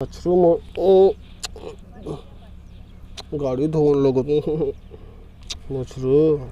Mushroom गाड़ी धोने लोगों मशरूम।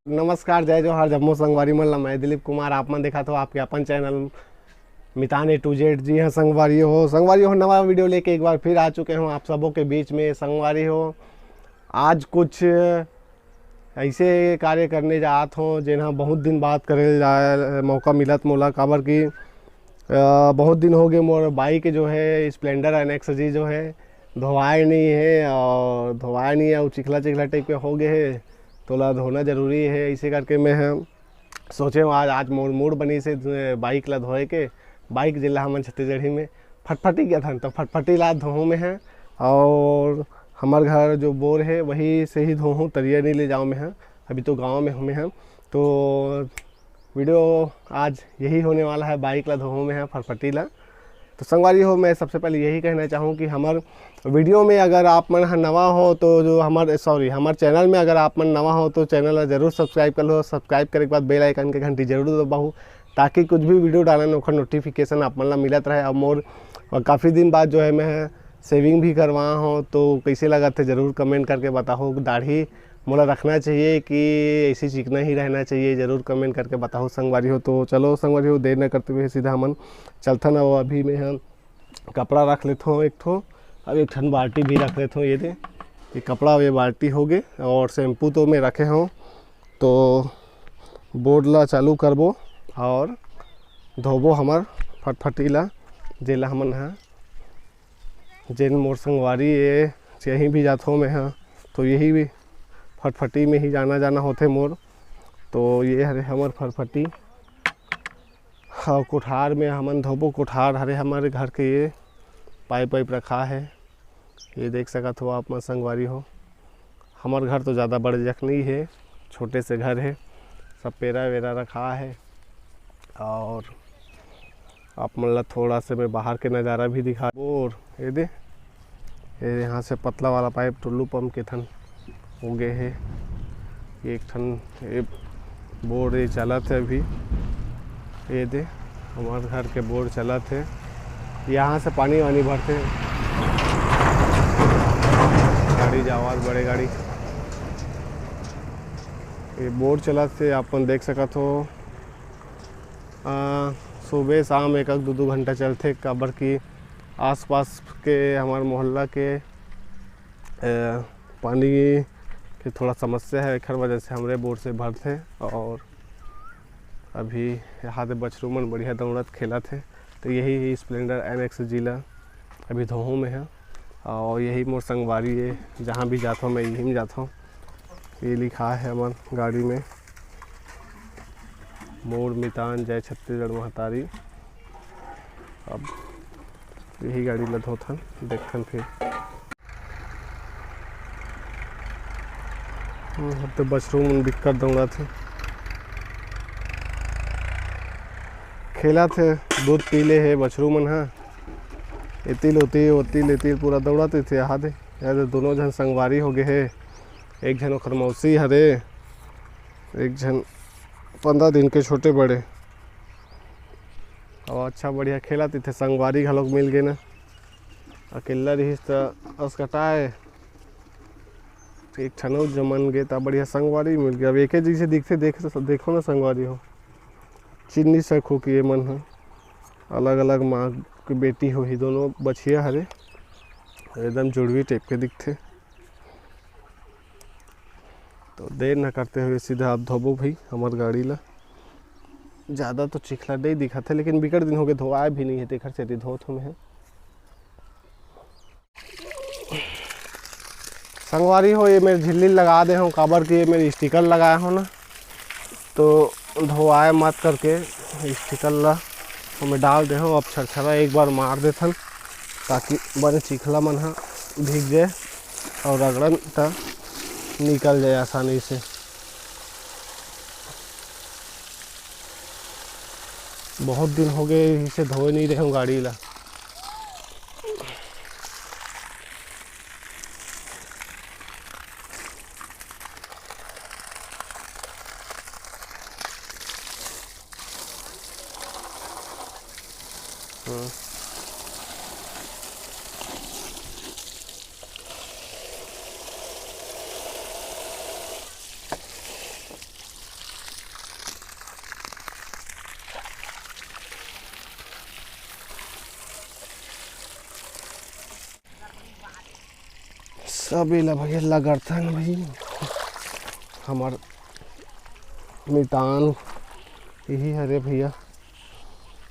नमस्कार, जय जोहार जम्मू संगवारी मन। मैं दिलीप कुमार, आप मन देखा तो आपके अपन channel Mitan A to Z। जी हाँ संगवारी हो नवा वीडियो लेके एक बार फिर आ चुके हूँ आप सबों के बीच में। संगवारी हो आज कुछ ऐसे कार्य करने जात हूँ जिन्हें बहुत दिन बाद करे जा मौका मिलत मोला, काबर की बहुत दिन हो गए मोर बाइक जो है स्प्लेंडर NX जी जो है धोवाए नहीं है और चिखला चिखला टाइप के हो गए है, तो ला धोना ज़रूरी है। इसी करके मैं सोचे आज मोर मूड बनी से बाइक ला धोए के। बाइक जिला हमन छत्तीसगढ़ी में फटफटी गया था, तो फटफटी ला धोहूँ में और हमार घर जो बोर है वही से ही धोहूँ, तरिया नहीं ले जाऊँ मैं अभी तो गाँव में हमें तो वीडियो आज यही होने वाला है, बाइक ला धोहूँ में फटफटी ला। तो संगवारी हो मैं सबसे पहले यही कहना चाहूँ कि हमार वीडियो में अगर आप मन नवा हो तो जो हमार चैनल में अगर आप मन नवा हो तो चैनल ला जरूर सब्सक्राइब कर लो। सब्सक्राइब करे के बाद बेल आइकन के घंटी जरूर दबाओ ताकि कुछ भी वीडियो डालना ओखर नोटिफिकेशन आप मन ला मिलत रहे। और मोर काफ़ी दिन बाद जो है मैं सेविंग भी करवाया हूँ, तो कैसे लगा थे ज़रूर कमेंट करके बताओ। दाढ़ी मोला रखना चाहिए कि ऐसी चिकना ही रहना चाहिए, ज़रूर कमेंट करके बताओ संगवारी हो। तो चलो संगवारी हो देर न करते हुए सीधा हमन चलथन। और अभी मैं कपड़ा रख लेता हूँ एक ठो, अब एक ठन बाल्टी भी रख लेता हूँ। ये कपड़ा ये बाल्टी हो गए और शैम्पू तो मैं रखे हूँ, तो बोर्ड ला चालू करबो और धोबो हमार फटफटी ला जेला हमन जेन मोर संगवारी ये यहीं भी जाता हूँ मैं तो यही भी फटफटी में ही जाना होते मोर। तो ये हरे हमार फटफटी और कोठार में हमन धोबो। कोठार हरे हमारे घर के ये पाइप रखा है, ये देख सकत हो आप मन संगवारी हो। हमार घर तो ज़्यादा बड़े जख नहीं है, छोटे से घर है, सब पेरा वेरा रखा है। और आप मन ला थोड़ा से मैं बाहर के नज़ारा भी दिखा। और ये यहाँ से पतला वाला पाइप टुल्लू पंप के थन हो गए है। एक ठन बोर्ड ये चलत है अभी, ये दे हमारे घर के बोर्ड चलत है। यहाँ से पानी वानी भरते हैं, गाड़ी जावाज बड़े गाड़ी ये बोर्ड चलत से अपन देख सकत हो। सुबह शाम एक दो घंटा चलते, काबर की आसपास के हमारे मोहल्ला के पानी की थोड़ा समस्या है, एक वजह से हमारे बोर से भरते। और अभी यहाँ से बछरूमन बढ़िया दौड़त खेलत है, तो यही स्प्लेंडर NX जिला अभी धोहूँ में है। और यही मोर संगवारी है, जहाँ भी जाता हूँ मैं यहीं में जाता हूँ। ये लिखा है हमारे गाड़ी में मोर मितान जय छत्तीसगढ़ महतारी। अब यही गाड़ी ला धोथन देखथन फिर। तो बछरूम दिक्कत दौड़ा थे, खेला थे, दूध पीले है बछरूमन एतिल ओतिल पूरा दौड़ाते थे। यहाँ दे दोनों जन संगवारी हो गए है, एक जन ओखर मौसी हरे, एक जन 15 दिन के छोटे बड़े। और अच्छा बढ़िया खेलते थे, संगवारी घलोक मिल गए ना। अकेला रही तो असकटाए एक ठनौ जमन गए तो बढ़िया संगवारी मिल गया। अब एक ही जैसे दिखते देखो ना संगवारी हो, चिन्नी सखो कि ये मन है अलग अलग माँ की बेटी हो ही, दोनों बछिया हरे एकदम जुड़वी टाइप के दिखते। तो देर न करते हुए सीधा आप धोबो भाई हमार गाड़ी ला। ज़्यादा तो चिखला नहीं दिखा था, लेकिन बिकट दिन हो गए धोआए भी नहीं है, तेखर से धोत हूँ मैं। संगवारी हो ये मेरे झिल्ली लगा दे हूँ, काबर की ये मेरी स्टिकर लगाया हूँ ना, तो धोआए मत करके स्टिकर ला तो मैं डाल दे हूँ। अब छरछरा एक बार मार देथन ताकि बने चिखला मन भीग जाए और रगड़न ता निकल जाए आसानी से। बहुत दिन हो गए इसे धोए नहीं रहे हूँ गाड़ी ला। सबे ला भैया लगर्थन भाई हमार मितान यही हरे भैया,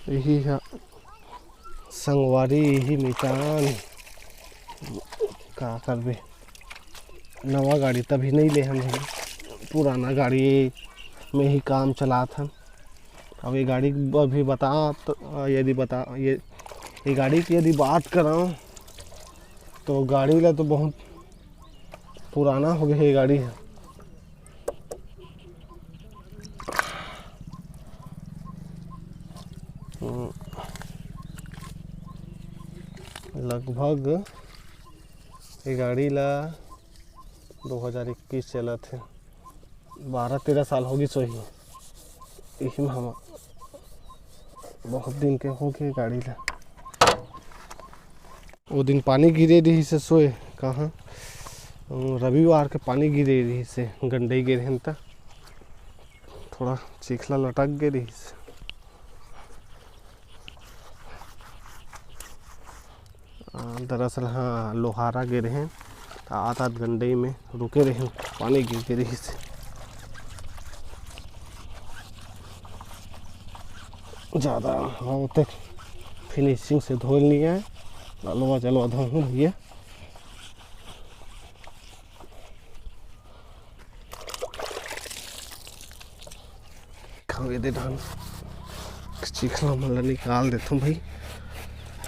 यही है संगवारी, यही मितान। का करबे, नवा गाड़ी तभी नहीं ले हम, पुराना गाड़ी में ही काम चला था। अब ये गाड़ी अभी बता तो ये गाड़ी की यदि बात कराऊँ तो गाड़ी ला तो बहुत पुराना हो गया ये गाड़ी है। लगभग ये गाड़ी ला 2021 चला थे, 12-13 साल होगी सोही। यही में हम बहुत दिन के हो गए गाड़ी ला। वो दिन पानी गिरे रही से सोए कहाँ, रविवार के पानी गिरे रही से गंडे गिरे त थोड़ा चिखला लटक गए रही से। दरअसल हाँ लोहारा गिरे हैं, आध गंडे में रुके रहे, पानी गिर के रही से। ज़्यादा हाँ तक फिनिशिंग से धोल नहीं है, चलो धो भैया। दे धान चिखला मतलब निकाल देता हूँ भाई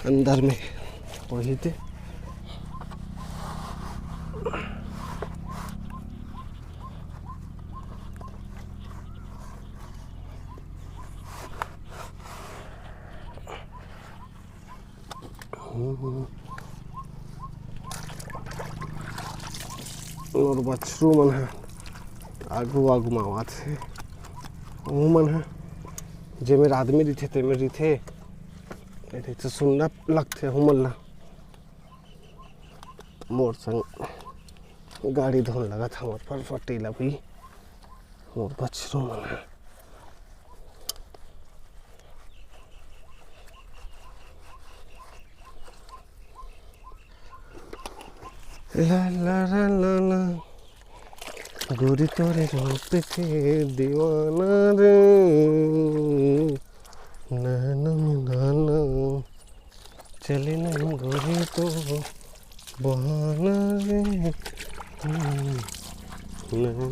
अंदर में, वही थे और बछरू मन है आगू आगू मावा थे, वो मन है जे मेरे आदमी रही थे ते में रही थे तो सुनना लगते हूँ मल्ला मोर संग गाड़ी धोने लगा था मोर पर फटीला भी मोर बछरू मन है। ला ला ला ला ला गोरी तोरे रूप के दीवाना रे, नैना नाना चले नहीं गोरी तो बहाना रे, नैना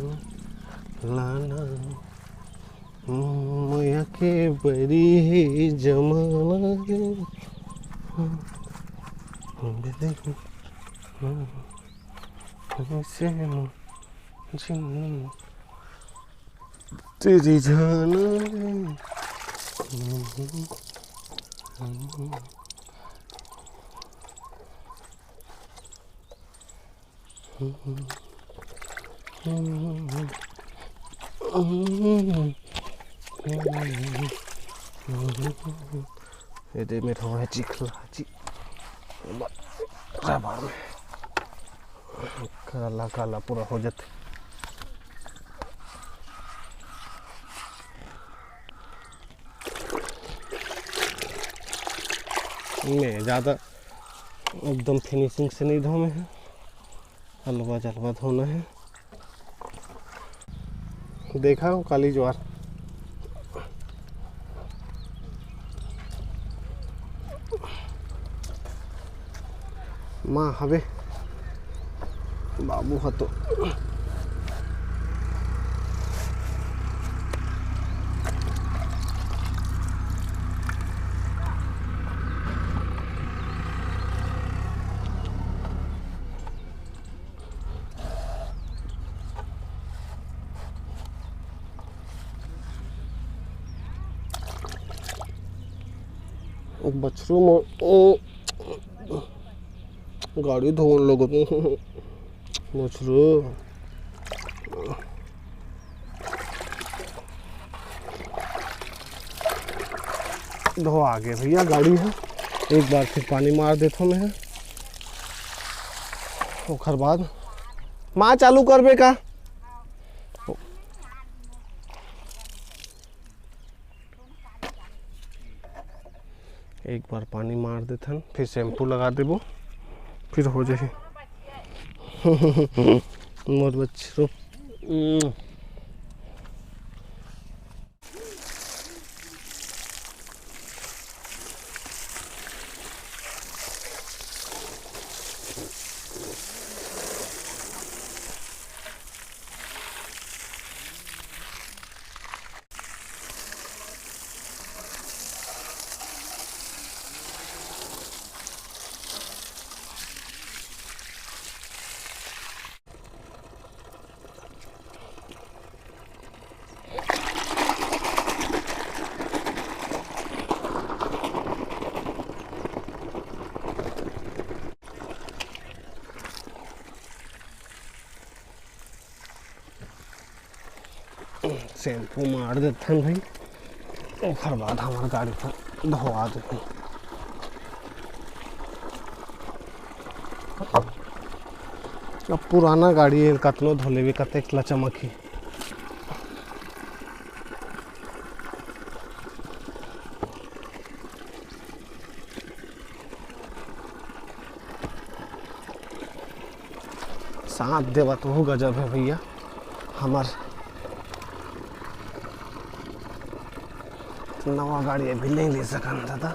लाना मैया के बड़ी ही जमाना रे, तेरी जान ये मेरा है चिखला जी काला काला पूरा हो जाते। नहीं ज़्यादा एकदम फिनिशिंग से नहीं धोने हैं, हलवा जलवा धोना है। देखा हूँ काली ज्वार माँ हवे बाबू हतो बछरू गाड़ी धोने लोगों बछरू धो आ गए भैया गाड़ी है। एक बार फिर पानी मार देता हूँ मैं, ओखर बाद माँ चालू करबे का, एक बार पानी मार देथन फिर शैम्पू लगा देबो फिर हो जाए। मोर बच्चों शैम्पू मार देते हैं भाई, ओखर बाद हमारे गाड़ी पर धोवा देते हैं। अब पुराना गाड़ी है, कतनो धोले भी कतेक ला चमकी। साथ देवा तो गजब है भैया हमार नवा गाड़ी अभी नहीं ले सकन दादा।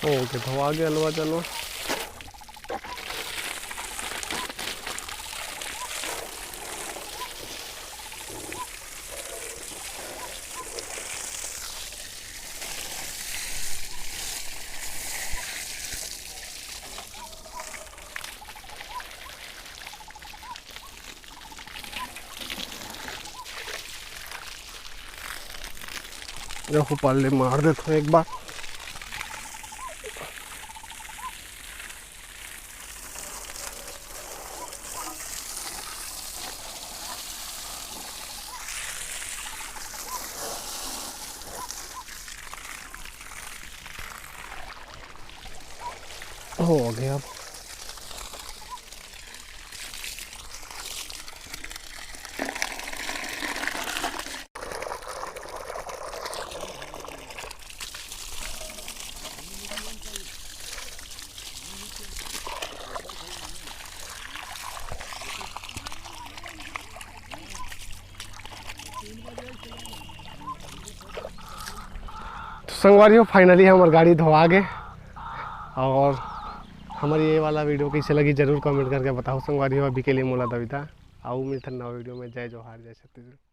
ओके तो आ गया हलवा चलो। देखो पाले मार देता हूँ एक बार। हो गया अब तो संगवारियों फाइनली हमारी गाड़ी धोआ गए। और हमारी ये वाला वीडियो कैसे लगी जरूर कमेंट करके बताओ संगवारियों। अभी के लिए मोला दविता आओ मिलते नवा वीडियो में। जय जोहार जय छत्तीसगढ़।